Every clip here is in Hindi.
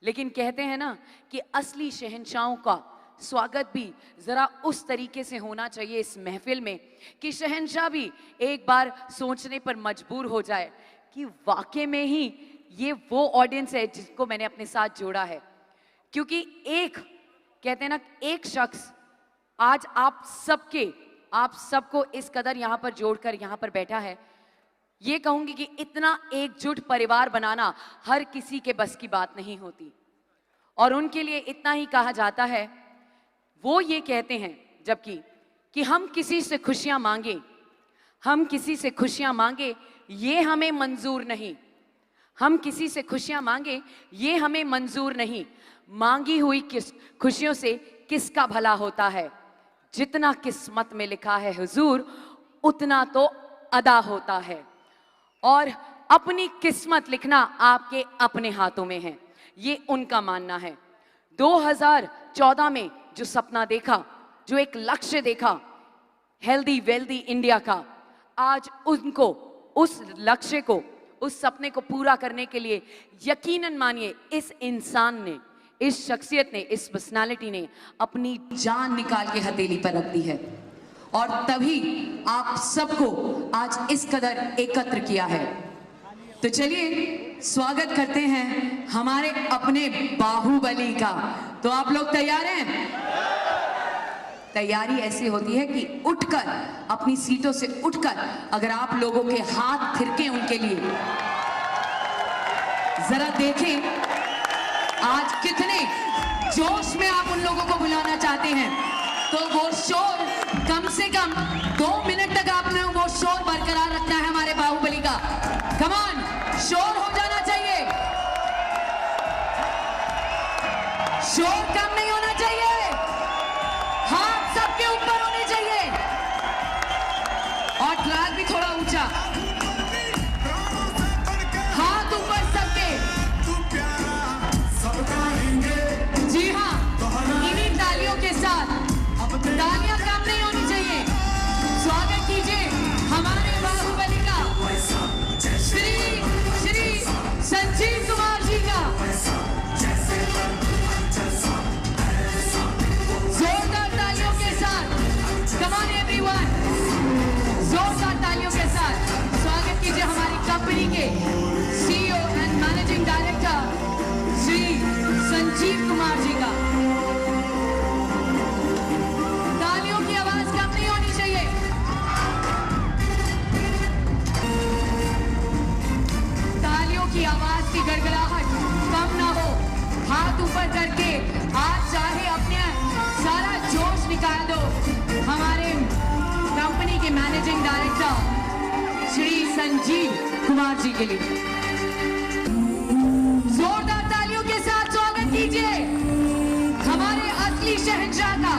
लेकिन कहते हैं ना कि असली शहंशाहों का स्वागत भी जरा उस तरीके से होना चाहिए इस महफिल में कि शहंशाह भी एक बार सोचने पर मजबूर हो जाए कि वाकई में ही ये वो ऑडियंस है जिसको मैंने अपने साथ जोड़ा है। क्योंकि एक कहते हैं ना, एक शख्स आज आप सबको इस कदर यहां पर जोड़कर यहां पर बैठा है। ये कहूंगी कि इतना एकजुट परिवार बनाना हर किसी के बस की बात नहीं होती, और उनके लिए इतना ही कहा जाता है। वो ये कहते हैं जबकि कि हम किसी से खुशियां मांगे ये हमें मंजूर नहीं, हम किसी से खुशियां मांगे ये हमें मंजूर नहीं, मांगी हुई खुशियों से किसका भला होता है, जितना किस्मत में लिखा है हुजूर उतना तो अदा होता है। और अपनी किस्मत लिखना आपके अपने हाथों में है, ये उनका मानना है। 2014 में जो सपना देखा, जो एक लक्ष्य देखा हेल्दी वेल्दी इंडिया का, आज उनको उस लक्ष्य को, उस सपने को पूरा करने के लिए यकीनन मानिए इस इंसान ने, इस शख्सियत ने, इस पर्सनालिटी ने अपनी जान निकाल के हथेली पर रख दी है, और तभी आप सबको आज इस कदर एकत्र किया है। तो चलिए स्वागत करते हैं हमारे अपने बाहुबली का। तो आप लोग तैयार हैं? तैयारी ऐसी होती है कि उठकर, अपनी सीटों से उठकर अगर आप लोगों के हाथ थिरके उनके लिए, जरा देखें आज कितने जोश में आप उन लोगों को बुलाना चाहते हैं। तो वो शोर कम से कम 2 मिनट तक आपने वो शोर बरकरार रखना है हमारे बाहुबली का। कम ऑन, शोर हो जाना चाहिए, शोर कम नहीं होना चाहिए, हाथ सबके ऊपर होने चाहिए और ट्रैक भी थोड़ा ऊंचा, हाथ ऊपर सबके। जी हाँ, इन्हीं तालियों के साथ, तालियां कम नहीं होनी चाहिए। स्वागत कीजिए हमारे बाहुबली का, श्री संजीव कुमार जी का। जोरदार तालियों के साथ, कम ऑन एवरीवन, जोरदार तालियों के साथ स्वागत कीजिए हमारी कंपनी के CEO and managing director Shri Sanjeev Kumar ji का। तालियों की आवाज कम नहीं होनी चाहिए। तालियों की आवाज की गड़गड़ाहट कम ना हो, हाथ ऊपर करके आज चाहे अपने सारा जोश निकाल दो हमारे कंपनी के मैनेजिंग डायरेक्टर श्री संजीव कुमार जी के लिए। जोरदार तालियों के साथ स्वागत कीजिए हमारे असली शहंशाह का।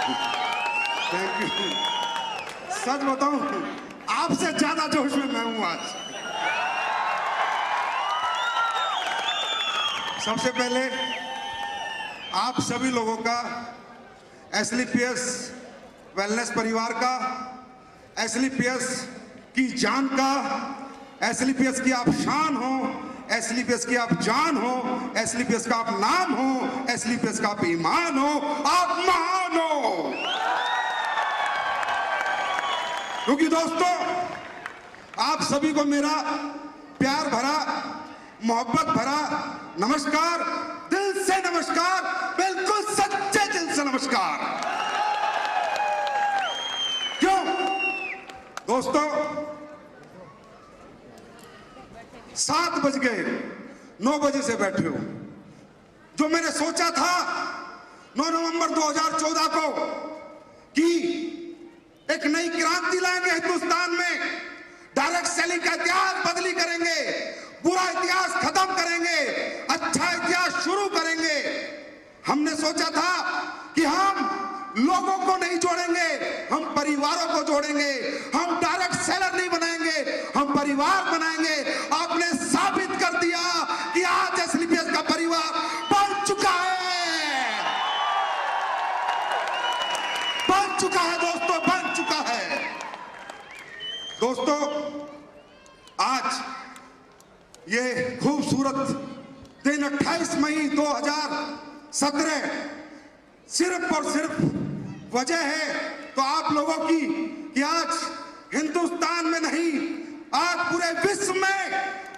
Thank you. सच बताऊं, आपसे ज्यादा जोश में मैं हूं आज। सबसे पहले आप सभी लोगों का, एसलीपीएस वेलनेस परिवार का, एसलीपीएस की जान का, एसलीपीएस की आप शान हो, एसलीपीएस की आप जान हो, एसलीपीएस का आप नाम हो, एसलीपीएस का आप ईमान हो, आप महान हो। क्योंकि दोस्तों, आप सभी को मेरा प्यार भरा, मोहब्बत भरा नमस्कार, दिल से नमस्कार, बिल्कुल सच्चे दिल से नमस्कार। क्यों दोस्तों, 7 बज गए, 9 बजे से बैठे हो। जो मैंने सोचा था 9 नवंबर 2014 को कि एक नई क्रांति लाएंगे हिंदुस्तान में, डायरेक्ट सेलिंग का इतिहास बदली करेंगे, बुरा इतिहास खत्म करेंगे, अच्छा इतिहास शुरू करेंगे। हमने सोचा था कि हम लोगों को नहीं जोड़ेंगे, हम परिवारों को जोड़ेंगे, हम डायरेक्ट सेलर नहीं बनाएंगे, हम परिवार बनाएंगे। आपने साबित कर दिया कि आज एसलीपीएस का परिवार बन चुका है, बन चुका है दोस्तों, बन चुका है। दोस्तों, आज ये खूबसूरत दिन 28 मई 2017 सिर्फ और सिर्फ वजह है तो आप लोगों की कि आज हिंदुस्तान में नहीं, आज पूरे विश्व में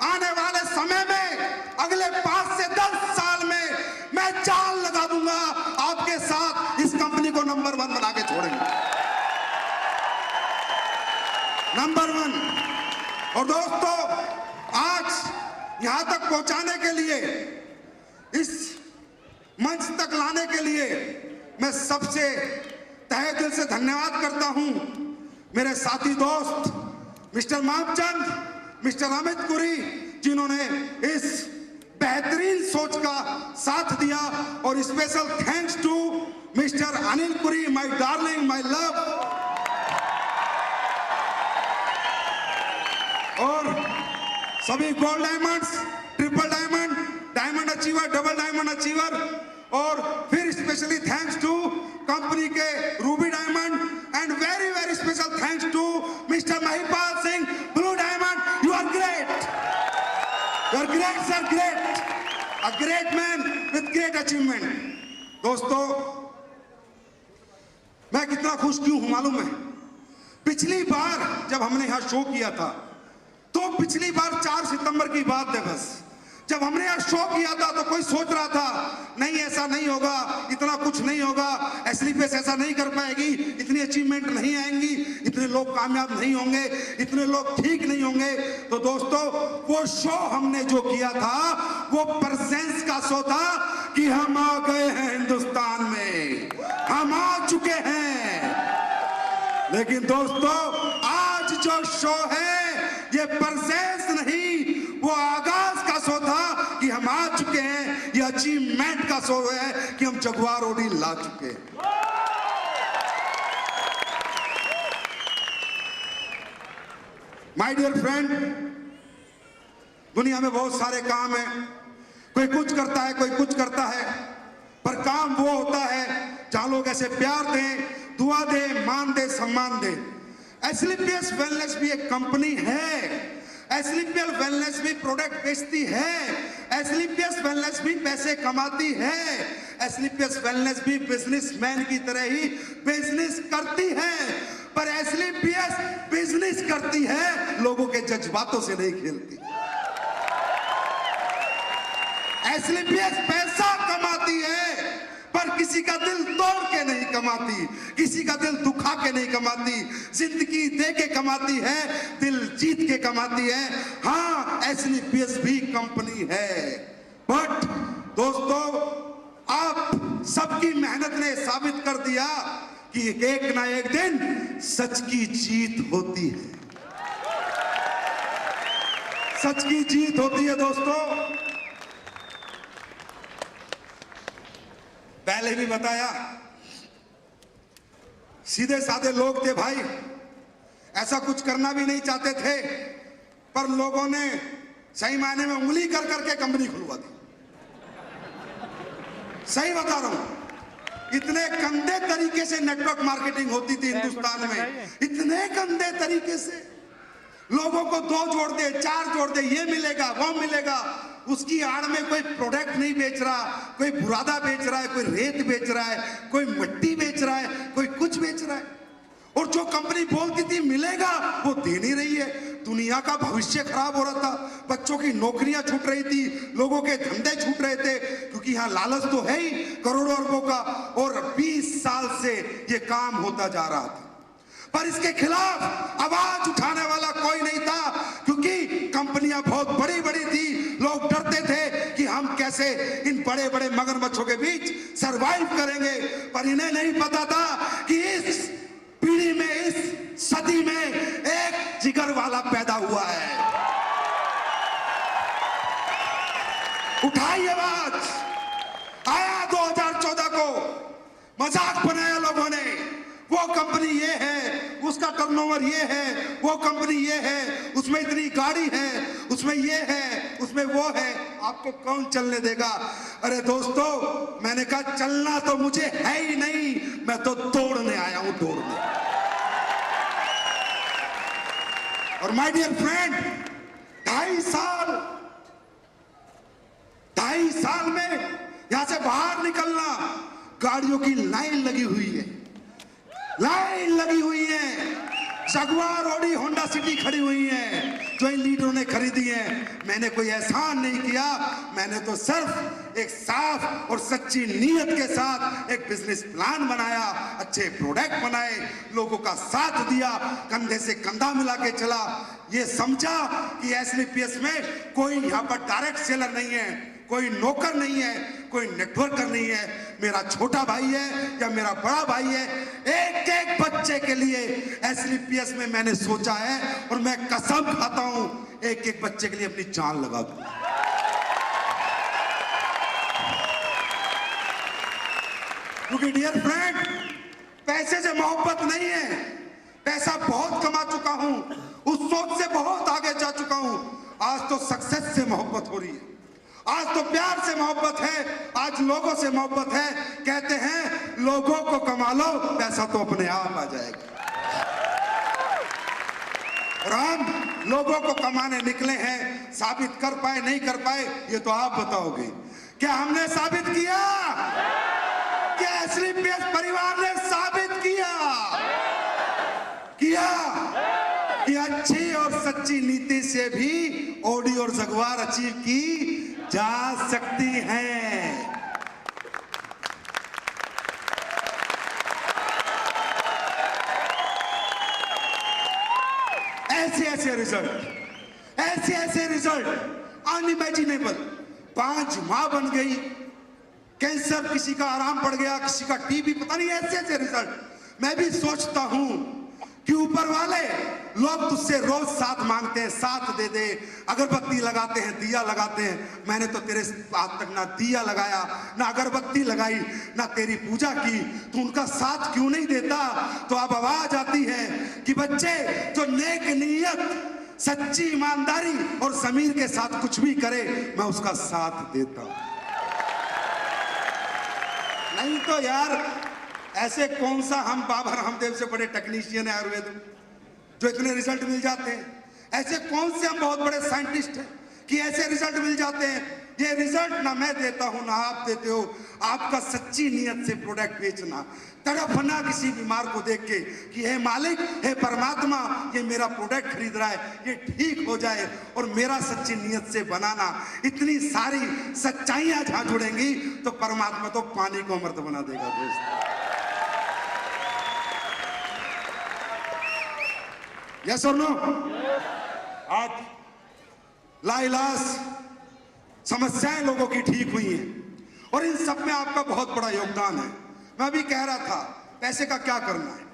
आने वाले समय में अगले 5 से 10 साल में मैं जान लगा दूंगा, आपके साथ इस कंपनी को नंबर 1 बना के छोड़ेंगे, नंबर 1। और दोस्तों, आज यहां तक पहुंचाने के लिए, इस मंच तक लाने के लिए मैं सबसे तहे दिल से धन्यवाद करता हूं मेरे साथी दोस्त मिस्टर मामचंद, मिस्टर अमित कुरी, जिन्होंने इस बेहतरीन सोच का साथ दिया। और special thanks to mister Anil Kuri, my darling, my love. और सभी gold diamonds, triple diamond, diamond achiever, double diamond achiever, और फिर स्पेशली थैंक्स टू कंपनी के ruby diamond, and very very special thanks to mister Mahipal Singh, blue diamond. You are great, you are great sir, great, a great man with great achievement. दोस्तों, मैं कितना खुश क्यों हूं मालूम है? पिछली बार जब हमने यहां शो किया था, तो पिछली बार 4 सितंबर की बात है बस, जब हमने यहाँ शो किया था तो कोई सोच रहा था नहीं ऐसा नहीं होगा, इतना कुछ नहीं होगा, एसलीपीएस ऐसा नहीं कर पाएगी, इतनी अचीवमेंट नहीं आएंगी, इतने लोग कामयाब नहीं होंगे, इतने लोग ठीक नहीं होंगे। तो दोस्तों, वो शो हमने जो किया था वो प्रेजेंस का शो था कि हम आ गए हैं हिंदुस्तान में, हम आ चुके हैं। लेकिन दोस्तों, आज जो शो है ये प्रेजेंस नहीं, वो आगाज का शो था कि हम आ चुके हैं। ये अचीवमेंट का शो है कि हम जगुआर ओडी ला चुके हैं। माय डियर फ्रेंड, दुनिया में बहुत सारे काम हैं, कोई कुछ करता है, कोई कुछ करता है, पर काम वो होता है जहां लोग ऐसे प्यार दें, दुआ दें, मान दें, सम्मान दें। एसलीपीएस वेलनेस भी एक कंपनी है, एसलीपीएस वेलनेस भी प्रोडक्ट बेचती है, एसलीपीएस वेलनेस भी पैसे कमाती है, एसलीपीएस वेलनेस भी बिजनेसमैन की तरह ही बिजनेस करती है। पर एसलीपीएस बिजनेस करती है, लोगों के जज्बातों से नहीं खेलती। एसलीपीएस पैसा कमाती है, पर किसी का दिल तोड़ के नहीं कमाती, किसी का दिल दुखा के नहीं कमाती, जिंदगी दे के कमाती है, दिल जीत के कमाती है। हाँ, एसलीपीएस भी कंपनी है, बट दोस्तों, आप सबकी मेहनत ने साबित कर दिया कि एक ना एक दिन सच की जीत होती है, सच की जीत होती है। दोस्तों, पहले भी बताया सीधे साधे लोग थे भाई, ऐसा कुछ करना भी नहीं चाहते थे, पर लोगों ने सही मायने में उंगली कर करके कंपनी खुलवा दी। सही बता रहा हूं, इतने गंदे तरीके से नेटवर्क मार्केटिंग होती थी हिंदुस्तान में, इतने गंदे तरीके से लोगों को 2 जोड़ दे, 4 जोड़ दे, ये मिलेगा वो मिलेगा, उसकी आड़ में कोई प्रोडक्ट नहीं बेच रहा, कोई बुरादा बेच रहा है, कोई रेत बेच रहा है, कोई मिट्टी बेच रहा है, कोई कुछ बेच रहा है, और जो कंपनी बोलती थी मिलेगा वो दे नहीं रही है। दुनिया का भविष्य खराब हो रहा था, बच्चों की नौकरियां छूट रही थी, लोगों के धंधे छूट रहे थे, क्योंकि यहाँ लालच तो है ही करोड़ों अरबों का, और 20 साल से ये काम होता जा रहा था, पर इसके खिलाफ आवाज उठाने वाला कोई नहीं था, क्योंकि कंपनियां बहुत बड़ी बड़ी थी, लोग डरते थे कि हम कैसे इन बड़े बड़े मगरमच्छों के बीच सरवाइव करेंगे, पर इन्हें नहीं पता था कि इस पीढ़ी में, इस सदी में एक जिगर वाला पैदा हुआ है। उठाई आवाज, आया 2014 को, मजाक बनाया लोगों ने, वो कंपनी ये है, उसका टर्नओवर ये है, वो कंपनी ये है, उसमें इतनी गाड़ी है, उसमें ये है, उसमें वो है, आपको कौन चलने देगा? अरे दोस्तों, मैंने कहा चलना तो मुझे है ही नहीं, मैं तो दौड़ने आया हूं, दौड़ने। और माय डियर फ्रेंड, 2.5 साल में यहां से बाहर निकलना, गाड़ियों की लाइन लगी हुई है, लाइन लगी हुई है, जगुआर, ऑडी, होंडा सिटी खड़ी हुई है, जो इन लीडरों ने खरीदी है। मैंने कोई एहसान नहीं किया, मैंने तो सिर्फ एक साफ और सच्ची नीयत के साथ एक बिजनेस प्लान बनाया, अच्छे प्रोडक्ट बनाए, लोगों का साथ दिया, कंधे से कंधा मिला के चला, ये समझा कि एसलीपीएस में कोई यहाँ पर डायरेक्ट सेलर नहीं है, कोई नौकर नहीं है, कोई नेटवर्कर नहीं है, मेरा छोटा भाई है या मेरा बड़ा भाई है, एक एक बच्चे के लिए एसलीपीएस में मैंने सोचा है, और मैं कसम खाता हूं एक एक बच्चे के लिए अपनी जान लगा दूं। क्योंकि डियर फ्रेंड, पैसे से मोहब्बत नहीं है, पैसा बहुत कमा चुका हूं, उस सोच से बहुत आगे जा चुका हूं, आज तो सक्सेस से मोहब्बत हो रही है, आज तो प्यार से मोहब्बत है, आज लोगों से मोहब्बत है। कहते हैं लोगों को कमा लो, पैसा तो अपने आप आ जाएगा। और हम लोगों को कमाने निकले हैं, साबित कर पाए नहीं कर पाए ये तो आप बताओगे। क्या हमने साबित किया? क्या एसलीपीएस परिवार ने साबित किया कि अच्छी और सच्ची नीति से भी ऑडी और जगुआर अचीव की जा सकती हैं। ऐसे रिजल्ट अनइमेजिनेबल। 5 माह बन गई, कैंसर, किसी का आराम पड़ गया, किसी का टीबी, पता नहीं, ऐसे रिजल्ट। मैं भी सोचता हूं कि ऊपर वाले लोग तुझसे रोज साथ मांगते हैं, साथ दे दे, अगरबत्ती लगाते हैं, दिया लगाते हैं, मैंने तो तेरे आज तक ना दिया लगाया, ना अगरबत्ती लगाई, ना तेरी पूजा की, तू उनका साथ क्यों नहीं देता? तो अब आवाज आती है कि बच्चे, जो नेक नीयत, सच्ची ईमानदारी और ज़मीर के साथ कुछ भी करे, मैं उसका साथ देता हूं। नहीं तो यार, ऐसे कौन सा हम बाबा रामदेव से बड़े टेक्नीशियन है आयुर्वेद में जो इतने रिजल्ट मिल जाते हैं? ऐसे कौन से हम बहुत बड़े साइंटिस्ट हैं कि ऐसे रिजल्ट मिल जाते हैं? ये रिजल्ट ना मैं देता हूं ना आप देते हो, आपका सच्ची नीयत से प्रोडक्ट बेचना, तड़पना किसी बीमार को देख के कि हे मालिक, हे परमात्मा, ये मेरा प्रोडक्ट खरीद रहा है, ये ठीक हो जाए, और मेरा सच्ची नीयत से बनाना। इतनी सारी सच्चाइयां जहां जुड़ेंगी तो परमात्मा तो पानी को अमृत बना देगा दोस्त। यस और नो? आज लाइलाज समस्याएं लोगों की ठीक हुई हैं, और इन सब में आपका बहुत बड़ा योगदान है। मैं भी कह रहा था, पैसे का क्या करना है?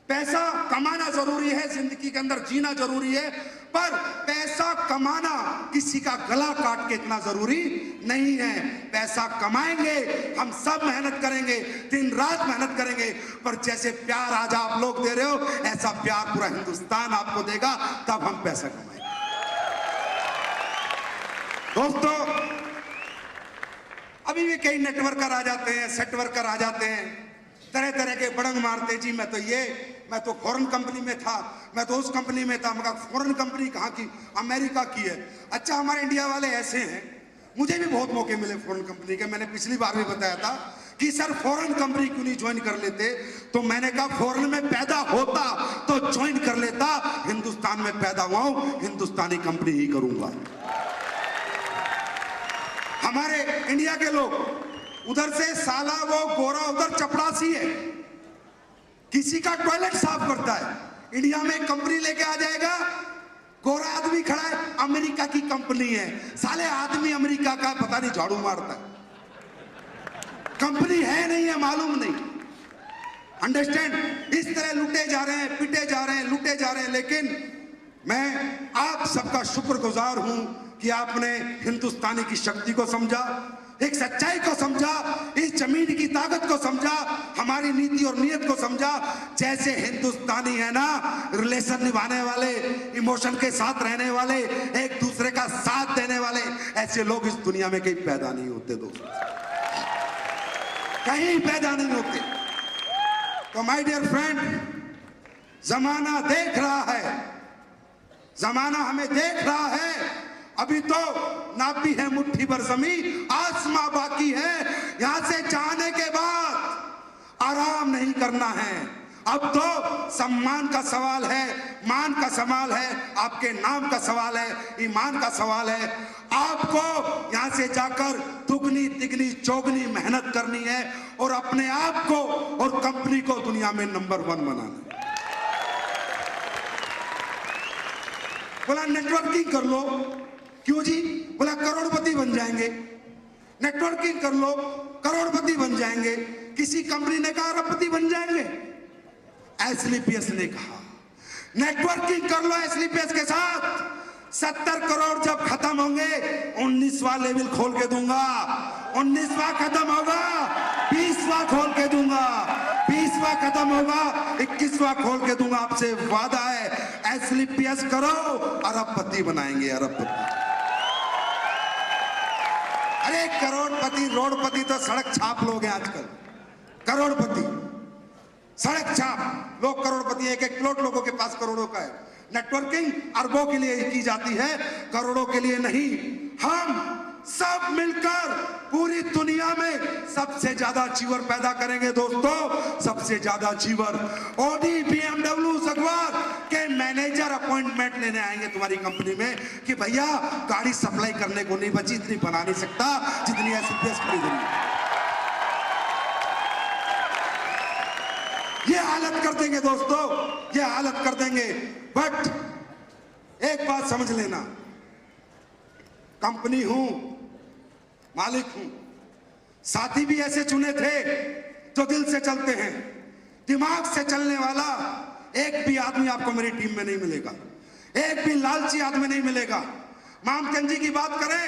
पैसा कमाना जरूरी है, जिंदगी के अंदर जीना जरूरी है, पर पैसा कमाना किसी का गला काट के इतना जरूरी नहीं है। पैसा कमाएंगे, हम सब मेहनत करेंगे, दिन रात मेहनत करेंगे, पर जैसे प्यार आज आप लोग दे रहे हो ऐसा प्यार पूरा हिंदुस्तान आपको देगा, तब हम पैसा कमाएंगे। दोस्तों, अभी भी कई नेटवर्कर आ जाते हैं, सेट वर्कर आ जाते हैं, तरह तरह के बड़ंग मारते, जी मैं तो फॉरेन कंपनी में था, मैं तो उस कंपनी में था। मगर फॉरेन कंपनी कहाँ की? अमेरिका की है। अच्छा, हमारे इंडिया वाले ऐसे हैं, मुझे भी बहुत मौके मिले फॉरेन कंपनी के। मैंने पिछली बार भी बताया था कि सर फॉरेन कंपनी क्यों नहीं ज्वाइन कर लेते, तो मैंने कहा फॉरेन में पैदा होता तो ज्वाइन कर लेता, हिंदुस्तान में पैदा हुआ हूं, हिंदुस्तानी कंपनी ही करूंगा। हमारे इंडिया के लोग उधर से साला वो गोरा उधर चपड़ासी है, किसी का टॉयलेट साफ करता है, इंडिया में कंपनी लेके आ जाएगा, गोरा आदमी खड़ा है, अमेरिका की कंपनी है, साले आदमी अमेरिका का पता नहीं झाड़ू मारता है, कंपनी है नहीं है, मालूम नहीं। अंडरस्टैंड? इस तरह लुटे जा रहे हैं, पिटे जा रहे हैं, लुटे जा रहे हैं। लेकिन मैं आप सबका शुक्रगुजार हूं कि आपने हिंदुस्तानी की शक्ति को समझा, एक सच्चाई को समझा, इस जमीन की ताकत को समझा, हमारी नीति और नीयत को समझा। जैसे हिंदुस्तानी है ना, रिलेशन निभाने वाले, इमोशन के साथ रहने वाले, एक दूसरे का साथ देने वाले, ऐसे लोग इस दुनिया में कहीं पैदा नहीं होते दोस्तों, कहीं पैदा नहीं होते। तो माय डियर फ्रेंड, जमाना देख रहा है, जमाना हमें देख रहा है। अभी तो नापी है मुट्ठी भर जमीन, आसमां बाकी है, यहां से जाने के बाद आराम नहीं करना है। अब तो सम्मान का सवाल है, मान का सवाल है, आपके नाम का सवाल है, ईमान का सवाल है। आपको यहां से जाकर दुगनी तिगनी चौगनी मेहनत करनी है और अपने आप को और कंपनी को दुनिया में नंबर 1 बनाना है। बोला नेटवर्किंग कर लो, क्यों जी? बोला करोड़पति बन जाएंगे। नेटवर्किंग कर लो, करोड़पति बन जाएंगे। किसी कंपनी ने कहा अरबपति बन जाएंगे, एसलीपीएस ने कहा नेटवर्किंग कर लो एसलीपीएस के साथ, 70 करोड़ जब खत्म होंगे 19वां लेवल खोल के दूंगा, 19वां खत्म होगा 20वां खोल के दूंगा, 20वां खत्म होगा 21वां खोल के दूंगा। आपसे वादा है, एसलीपीएस करो, अरबपति बनाएंगे, अरबपति। अरे करोड़पति रोडपति तो सड़क छाप लोग हैं आजकल, करोड़पति सड़क छाप लोग, करोड़पति। एक एक प्लॉट लोगों के पास करोड़ों का है। नेटवर्किंग अरबों के लिए की जाती है, करोड़ों के लिए नहीं। हम सब मिलकर पूरी दुनिया में सबसे ज्यादा अचीवर पैदा करेंगे दोस्तों, सबसे ज्यादा अचीवर। ऑडी, बीएमडब्ल्यू, जगुआर के मैनेजर अपॉइंटमेंट लेने आएंगे तुम्हारी कंपनी में कि भैया गाड़ी सप्लाई करने को नहीं बची, इतनी बना नहीं सकता जितनी एसलीपीएस खरीद रही है। ये हालत कर देंगे दोस्तों, ये हालत कर देंगे। बट एक बात समझ लेना, कंपनी हूं, मालिक हूं, साथी भी ऐसे चुने थे जो दिल से चलते हैं, दिमाग से चलने वाला। एक भी आदमी आपको मेरी टीम में नहीं मिलेगा, एक भी लालची आदमी नहीं मिलेगा। मामचंद जी की बात करें,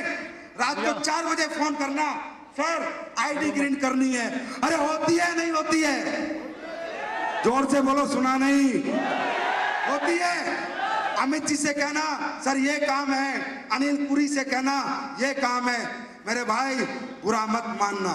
रात को 4 बजे फोन करना, सर आईडी ग्रीन करनी है। अरे होती है नहीं होती है? जोर से बोलो, सुना नहीं? होती है। अमित जी से कहना सर ये काम है, अनिल पुरी से कहना ये काम है। मेरे भाई बुरा मत मानना,